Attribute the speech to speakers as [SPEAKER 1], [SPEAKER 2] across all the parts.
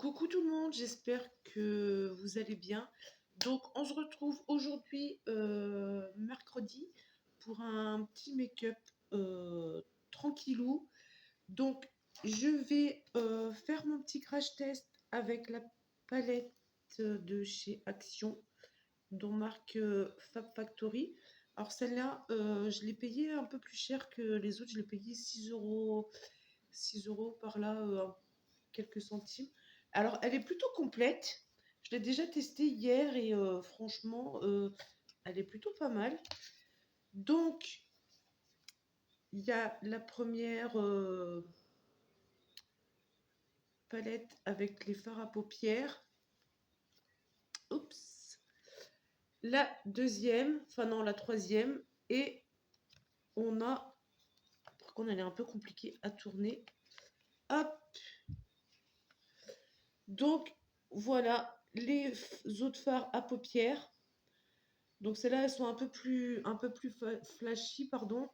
[SPEAKER 1] Coucou tout le monde, j'espère que vous allez bien. Donc on se retrouve aujourd'hui mercredi pour un petit make-up tranquillou. Donc je vais faire mon petit crash test avec la palette de chez Action, dont marque Fab Factory. Alors celle-là, je l'ai payée un peu plus cher que les autres, je l'ai payée 6 euros, 6 euros par là, quelques centimes. Alors, elle est plutôt complète. Je l'ai déjà testée hier et franchement, elle est plutôt pas mal. Donc, il y a la première palette avec les fards à paupières. Oups. La deuxième, enfin non, la troisième. Et on a, par contre, elle est un peu compliquée à tourner. Hop. Donc, voilà les autres fards à paupières. Donc celles-là, elles sont un peu plus flashy, pardon.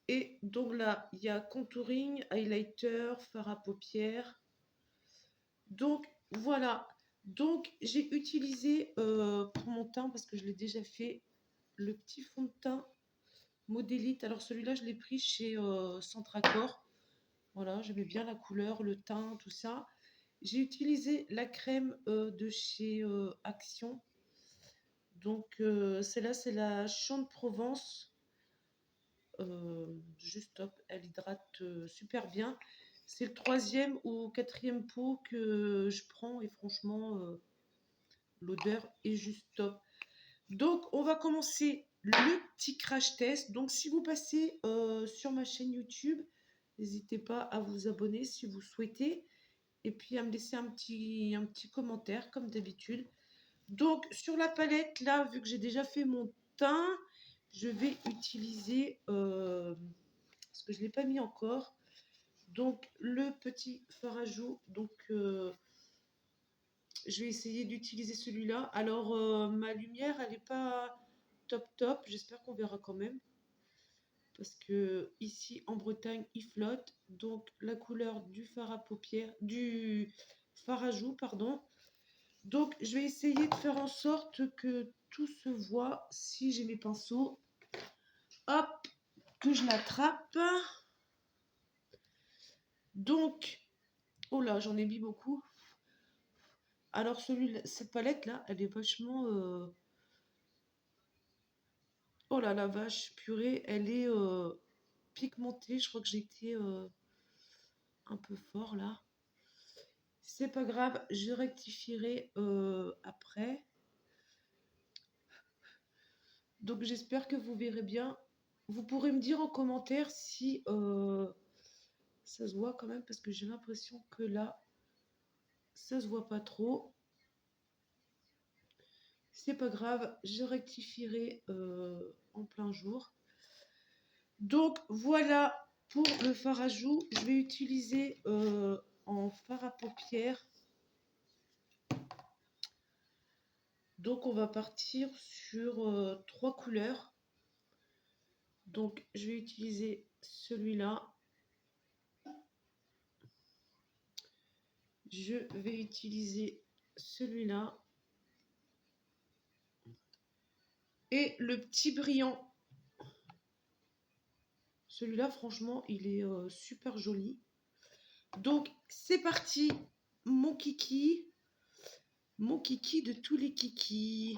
[SPEAKER 1] Et donc là, il y a contouring, highlighter, fard à paupières. Donc voilà. Donc j'ai utilisé pour mon teint, parce que je l'ai déjà fait, le petit fond de teint Modélite. Alors celui-là, je l'ai pris chez Centracor. Voilà, j'aimais bien la couleur, le teint, tout ça. J'ai utilisé la crème de chez Action. Donc celle-là, c'est la Champ de Provence. Juste top, elle hydrate super bien. C'est le troisième ou quatrième pot que je prends et franchement, l'odeur est juste top. Donc, on va commencer le petit crash test. Donc, si vous passez sur ma chaîne YouTube, n'hésitez pas à vous abonner si vous souhaitez. Et puis à me laisser un petit commentaire comme d'habitude. Donc, sur la palette, là, vu que j'ai déjà fait mon teint, je vais utiliser, parce que je ne l'ai pas mis encore, donc le petit fard à joues. Donc, je vais essayer d'utiliser celui-là. Alors, ma lumière, elle n'est pas top top. J'espère qu'on verra quand même. Parce que ici, en Bretagne, il flotte. Donc, la couleur du fard à paupières, du fard à joues, pardon. Donc, je vais essayer de faire en sorte que tout se voit. Si j'ai mes pinceaux, hop, que je l'attrape. Donc, oh là, j'en ai mis beaucoup. Alors, cette palette-là, elle est vachement... Oh là, la vache, purée, elle est pigmentée. Je crois que j'ai été un peu fort, là. C'est pas grave, je rectifierai après. Donc, j'espère que vous verrez bien. Vous pourrez me dire en commentaire si ça se voit quand même, parce que j'ai l'impression que là, ça se voit pas trop. C'est pas grave, je rectifierai en plein jour. Donc voilà pour le fard à joues. Je vais utiliser en fard à paupières. Donc on va partir sur 3 couleurs. Donc je vais utiliser celui-là. Je vais utiliser celui-là. Et le petit brillant. Celui-là, franchement, il est super joli. Donc, c'est parti, mon kiki de tous les kikis.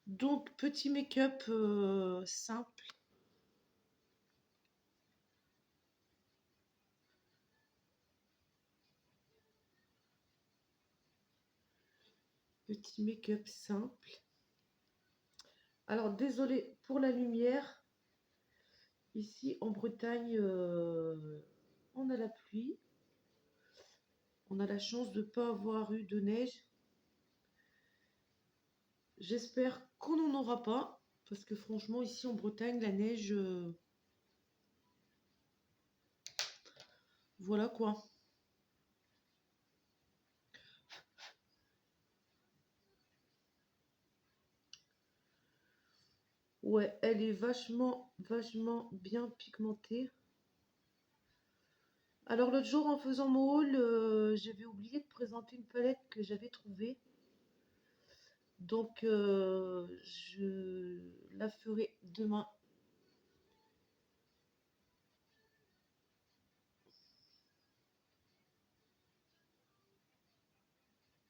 [SPEAKER 1] Donc, petit make-up simple. Petit make-up simple. Alors, désolé pour la lumière. Ici, en Bretagne, on a la pluie. On a la chance de ne pas avoir eu de neige. J'espère qu'on n'en aura pas. Parce que franchement, ici en Bretagne, la neige... voilà quoi. Ouais, elle est vachement bien pigmentée. Alors l'autre jour en faisant mon haul, j'avais oublié de présenter une palette que j'avais trouvée. Donc je la ferai demain.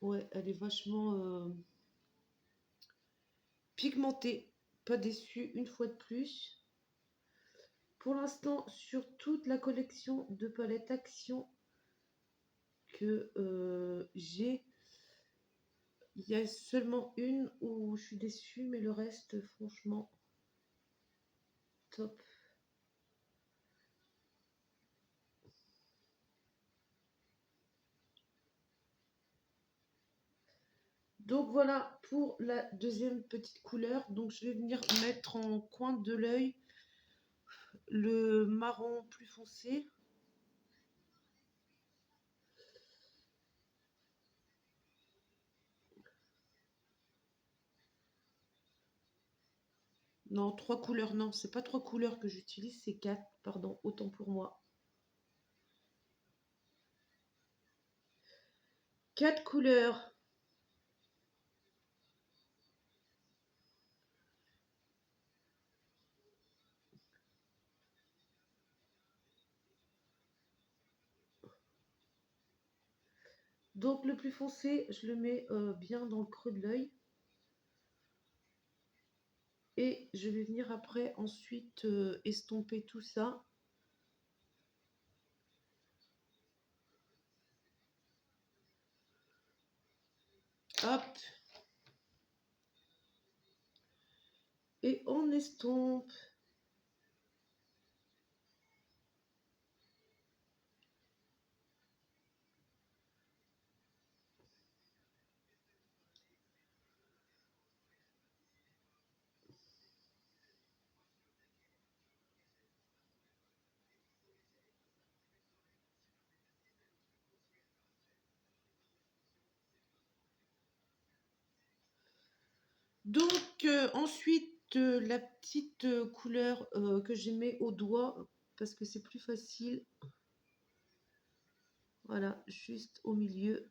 [SPEAKER 1] Ouais, elle est vachement pigmentée. Pas déçue une fois de plus. Pour l'instant, sur toute la collection de palettes Action que j'ai, il y a seulement une où je suis déçue, mais le reste, franchement, top. Donc voilà pour la deuxième petite couleur. Donc je vais venir mettre en coin de l'œil le marron plus foncé. Non, trois couleurs, non, c'est pas trois couleurs que j'utilise, c'est quatre, pardon, autant pour moi. Quatre couleurs. Donc le plus foncé, je le mets bien dans le creux de l'œil. Et je vais venir après ensuite estomper tout ça. Hop. Et on estompe. Donc ensuite la petite couleur que je mets au doigt parce que c'est plus facile. Voilà, juste au milieu.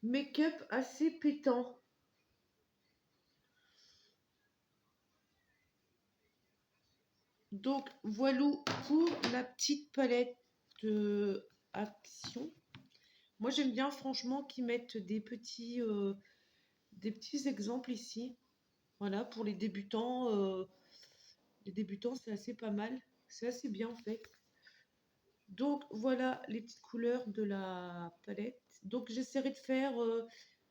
[SPEAKER 1] Make-up assez pétant. Donc voilà pour la petite palette Action. Moi j'aime bien franchement qu'ils mettent des petits exemples ici. Voilà, pour les débutants. Les débutants c'est assez pas mal. C'est assez bien en fait. Donc voilà les petites couleurs de la palette. Donc j'essaierai de faire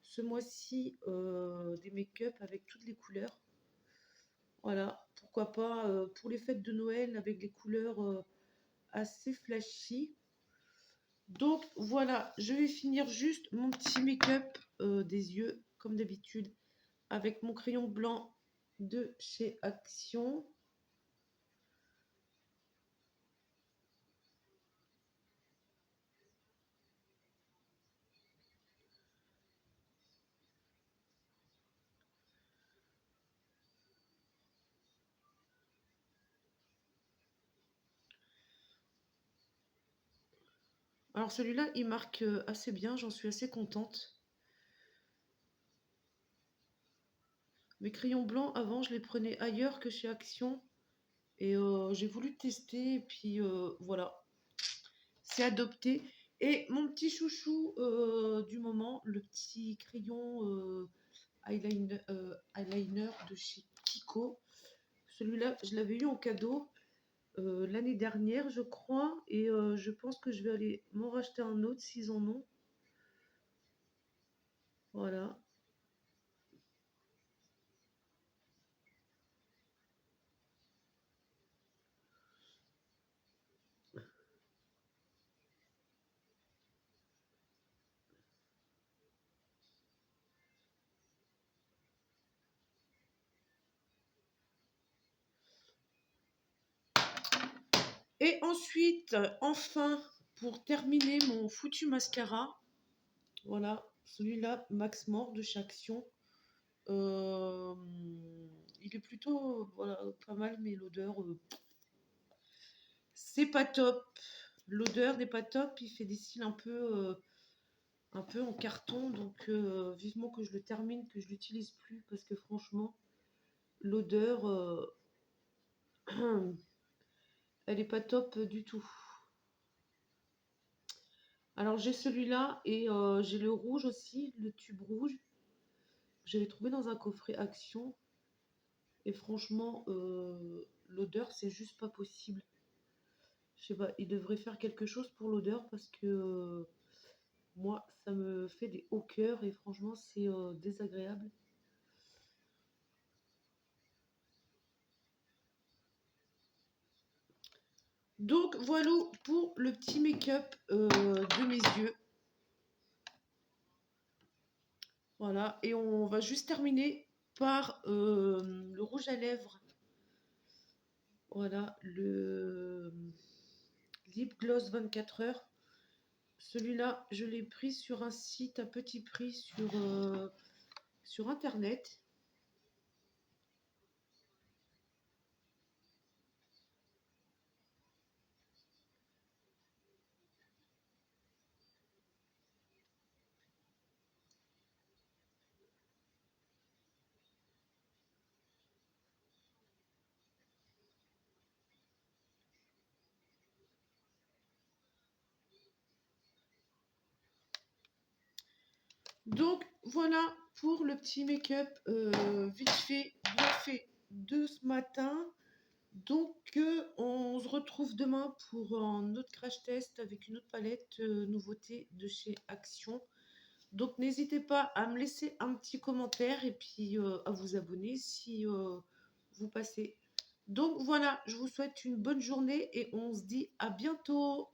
[SPEAKER 1] ce mois-ci des make-up avec toutes les couleurs. Voilà, pourquoi pas pour les fêtes de Noël avec des couleurs assez flashy. Donc voilà, je vais finir juste mon petit make-up des yeux comme d'habitude avec mon crayon blanc de chez Action. Alors celui-là, il marque assez bien, j'en suis assez contente. Mes crayons blancs, avant, je les prenais ailleurs que chez Action. Et j'ai voulu tester, et puis voilà, c'est adopté. Et mon petit chouchou du moment, le petit crayon eyeliner de chez Kiko. Celui-là, je l'avais eu en cadeau l'année dernière, je crois. Et je pense que je vais aller m'en racheter un autre s'ils en ont. Voilà. Et ensuite, enfin, pour terminer mon foutu mascara, voilà, celui-là, Max Mort de chez Action. Euh, il est plutôt voilà, pas mal, mais l'odeur, c'est pas top. L'odeur n'est pas top. Il fait des cils un peu en carton. Donc, vivement que je le termine, que je l'utilise plus. Parce que franchement, l'odeur, elle est pas top du tout. Alors, j'ai celui-là et j'ai le rouge aussi, le tube rouge. J'avais trouvé dans un coffret Action. Et franchement, l'odeur, c'est juste pas possible. Je sais pas, il devrait faire quelque chose pour l'odeur parce que moi, ça me fait des hauts cœurs et franchement, c'est désagréable. Donc voilà pour le petit make-up de mes yeux. Voilà, et on va juste terminer par le rouge à lèvres. Voilà, le Lip Gloss 24 heures. Celui-là, je l'ai pris sur un site à petit prix sur internet. Donc voilà pour le petit make-up vite fait, bien fait de ce matin. Donc on se retrouve demain pour un autre crash test avec une autre palette nouveauté de chez Action. Donc n'hésitez pas à me laisser un petit commentaire et puis à vous abonner si vous passez. Donc voilà, je vous souhaite une bonne journée et on se dit à bientôt.